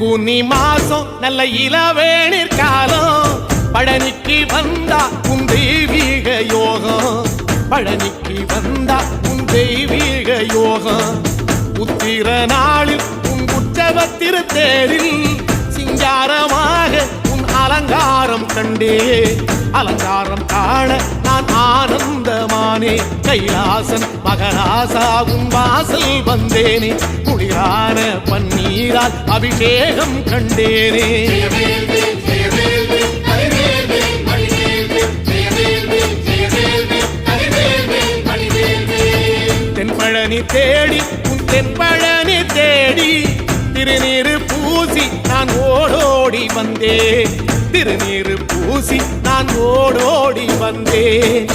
குனி மாசம் நல்ல இளவேணிற் காலம் பழனிக்கு வந்தா உன் தெய்வீக யோகம் பழனிக்கு வந்தா உன் தெய்வீக யோகம் உத்திர நாளில் உன் உற்சவ தேரில் சிங்காரமாக உன் அலங்காரம் கண்டே அலங்காரம் காண நான் ஆனந்தமானே கைலாசன் மகராசா உன் வாசல் வந்தேனே குளிரான பன்னீரால் அபிஷேகம் கண்டேனே தென்பழனி தேடி உன் தென்பழனி தேடி திருநீரு பூசி நான் ஓடோடி வந்தேன் திருநீரு பூசி நான் ஓடோடி வந்தேன்